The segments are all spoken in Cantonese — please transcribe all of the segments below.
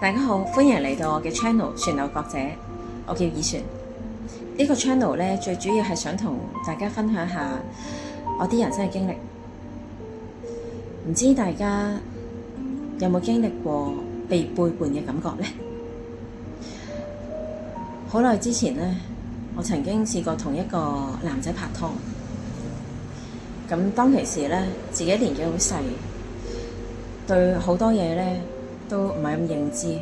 大家好，歡迎嚟到我嘅 channel 旋流覺者，我叫以璇。呢個 channel 咧，最主要係想同大家分享下我啲人生嘅經歷。唔知大家有冇經歷過被背叛嘅感覺呢？好耐之前呢，我曾經試過同一個男仔拍拖。咁當其時呢，自己年紀好細，對好多嘢呢都唔係咁認知，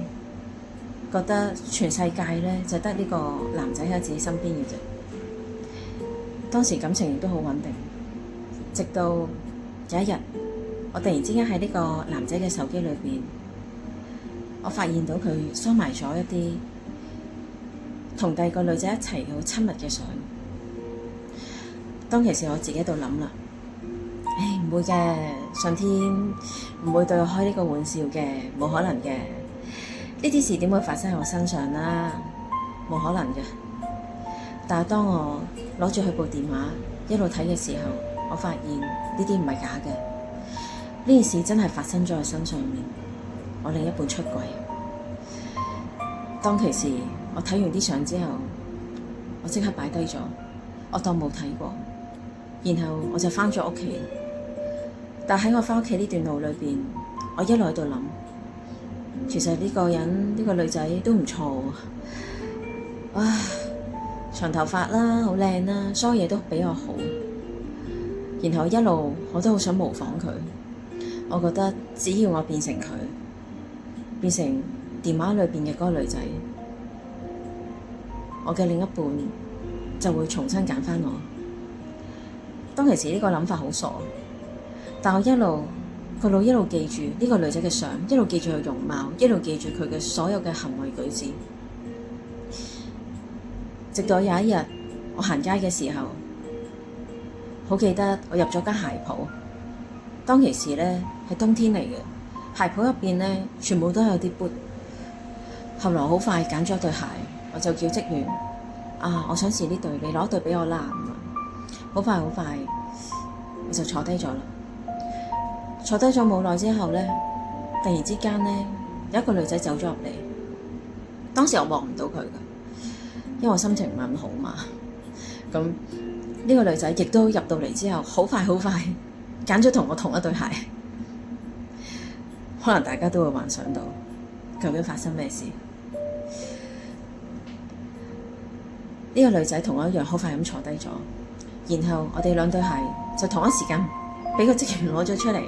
覺得全世界呢就得呢個男仔喺自己身邊嘅啫。當時感情亦都好穩定，直到有一日，我突然之間喺呢個男仔嘅手機裏邊，我發現到佢收埋咗一啲同第二個女仔一齊好親密嘅相。當其時我自己喺度諗啦，唔會嘅，上天唔會對我開呢個玩笑嘅，冇可能嘅。呢啲事點會發生喺我身上啦？冇可能嘅。但係當我攞住佢部電話一路睇嘅時候，我發現呢啲唔係假嘅，呢件事真係發生咗喺身上面。我另一半出軌。當其時我睇完啲相之後，我即刻擺低咗，我當冇睇過，然後我就返咗屋企。但喺我返屋企呢段路裏邊，我一路喺度諗，其實呢個人呢個女仔都唔錯啊，長頭髮啦，好靚啦，所有嘢都比我好。然後一路我都好想模仿佢，我覺得只要我變成佢，變成電話裏邊嘅嗰個女仔，我嘅另一半就會重新揀返我。當其時呢個諗法好傻，但我一路個腦一路記住呢個女仔嘅相，一路記住佢容貌，一路記住佢嘅所有嘅行為舉止。直到有一日我行街嘅時候，好記得我入咗間鞋鋪。當其時呢係冬天嚟嘅，鞋鋪入邊呢全部都有啲 boot。後來好快揀咗對鞋，我就叫職員我想試呢對，你攞對俾我啦。好快我就坐低咗啦。坐低咗冇耐之後呢，突然之間呢，有一個女仔走咗入嚟。當時我望唔到佢㗎，因為我心情唔係咁好嘛。咁呢個女仔亦都入到嚟之後，好快揀咗同我同一對鞋。可能大家都會幻想到究竟發生咩事。呢個女仔同我一樣好快咁坐低咗，然後我哋兩對鞋就同一時間俾個職員攞咗出嚟，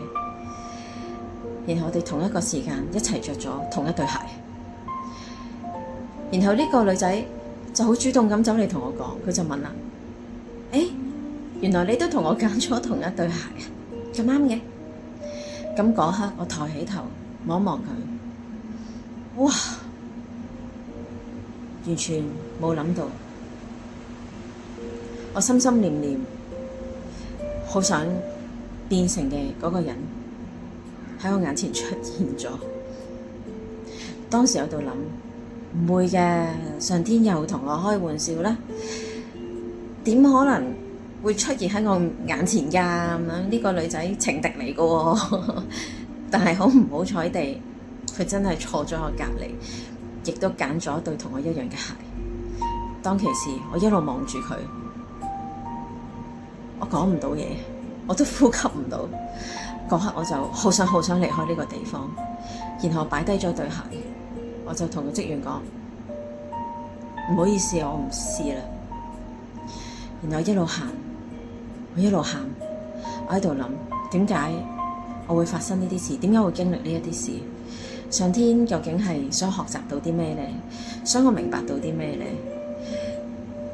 然後我哋同一個時間一齊着咗同一對鞋。然後呢個女仔就好主動咁走嚟同我講，佢就問啦：原來你都同我揀咗同一對鞋啊？咁啱嘅。咁嗰刻我抬起頭望一望佢，哇！完全冇諗到，我心心念念好想變成嘅嗰個人喺我眼前出現咗。當時我喺度諗，唔會嘅，上天又同我開玩笑啦，點可能會出現喺我眼前㗎？咁樣呢個女仔情敵嚟㗎喎。但係好唔好彩地，佢真係坐咗我隔離，亦都揀咗一對同我一樣嘅鞋。當其時我一路望住佢，我講唔到嘢，我都呼吸唔到。嗰刻我就好想離開呢個地方，然後擺低咗對鞋，我就同個職員講：唔好意思，我唔試啦。然後一路行，我一路喊，我喺度諗，點解我會發生呢啲事？點解會經歷呢一啲事？上天究竟係想學習到啲咩呢？想我明白到啲咩呢？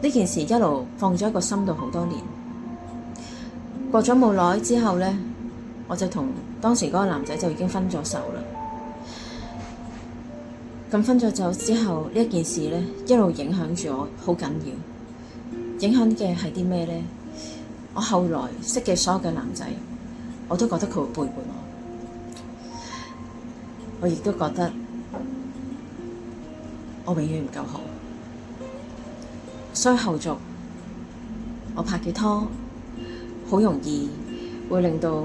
呢件事一路放咗喺個心度好多年。過咗冇耐之後呢，我就同當時嗰個男仔就已經分咗手啦。咁分咗手之後，呢一件事呢，一路影響住我，好緊要。影響嘅係啲咩呢？我後來識嘅所有嘅男仔，我都覺得佢會背叛我。我亦都覺得我永遠唔夠好，所以後續我拍嘅拖好容易會令到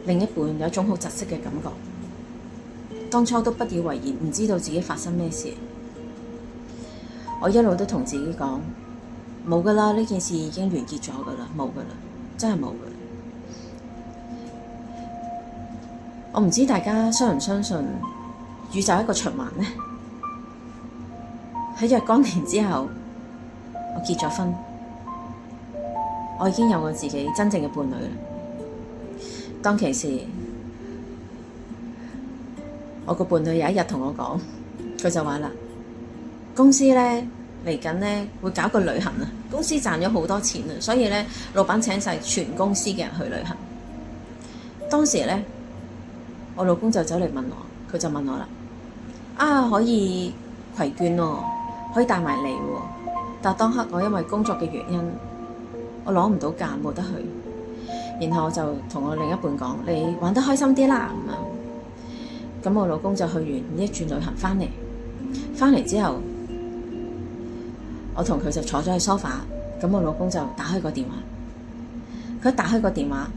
另一半有一種好窒息嘅感覺。當初都不以為然，唔知道自己發生咩事。我一路都同自己講，冇㗎啦，呢件事已經完結咗㗎啦，冇㗎啦，真係冇㗎啦。我唔知大家相唔相信宇宙一個循環呢？喺若干年之後，我結咗婚，我已經有我自己真正嘅伴侶啦。當其時，我個伴侶有一日同我講，佢就話啦：公司咧嚟緊咧會搞個旅行啊，公司賺咗好多錢啊，所以咧老闆請晒全公司嘅人去旅行。當時咧，我老公就走嚟問我，佢就問我啦：啊，可以攜眷喎，可以帶埋嚟喎。但當刻我因為工作嘅原因，我攞唔到假，冇得去。然後我就同我另一半講：你玩得開心啲啦咁樣。咁我老公就去完一轉旅行翻嚟之後，我同佢就坐咗喺梳化。咁我老公就打開個電話，佢一打開個電話，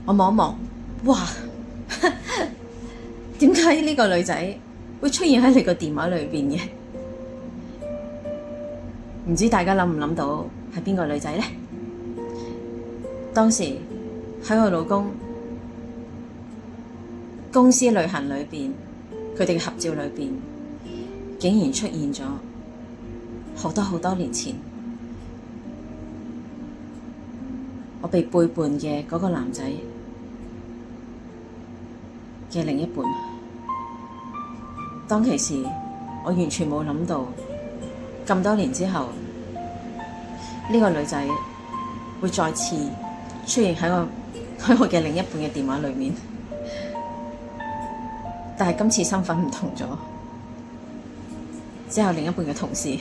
我望一望，哇！點解呢個女仔會出現喺你個電話裏邊嘅？唔知大家諗唔諗到係邊個女仔呢？當時喺我老公公司旅行裏邊，佢哋嘅合照裏邊，竟然出現咗好多年前我被背叛嘅嗰個男仔嘅另一半。當其時我完全冇諗到咁多年之後呢個女仔會再次出現喺我嘅另一半嘅電話裏面，但係今次身份唔同咗，只有另一半嘅同事。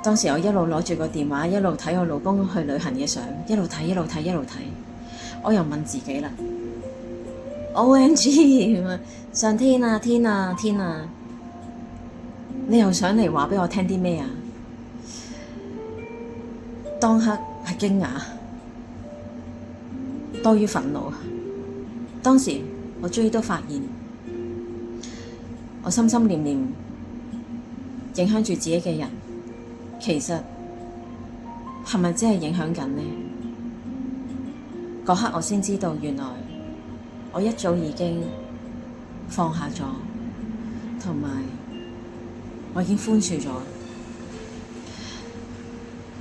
當時我一路攞住個電話，一路睇我老公去旅行嘅相，一路睇，我又問自己啦，OMG， 上天啊天啊天啊，你又想嚟話畀我聽啲咩啊？當刻係驚訝多於憤怒。當時我終於都發現，我心心念念影響住自己嘅人，其實係咪真係影響緊呢？嗰刻我先知道，原來我一早已經放下咗，同埋我已經寬恕咗。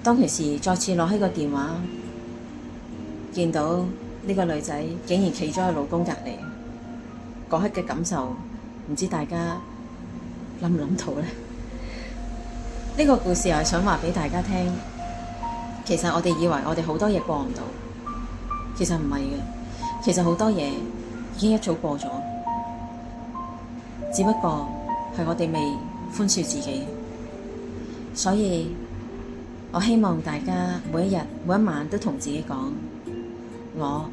當其時再次攞起個電話，見到呢個女仔竟然企咗喺老公隔離，嗰刻嘅感受，唔知大家諗唔諗到呢？呢個故事係想話畀大家聽，其實我哋以為我哋好多嘢過唔到，其實唔係嘅，其實好多嘢已經一早過咗，只不過係我哋未寬恕自己。所以我希望大家每一日每一晚都同自己講，我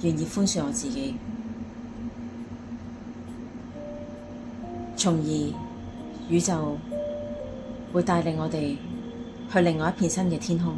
願意寬恕我自己，從而宇宙會帶領我哋去另外一片新嘅天空。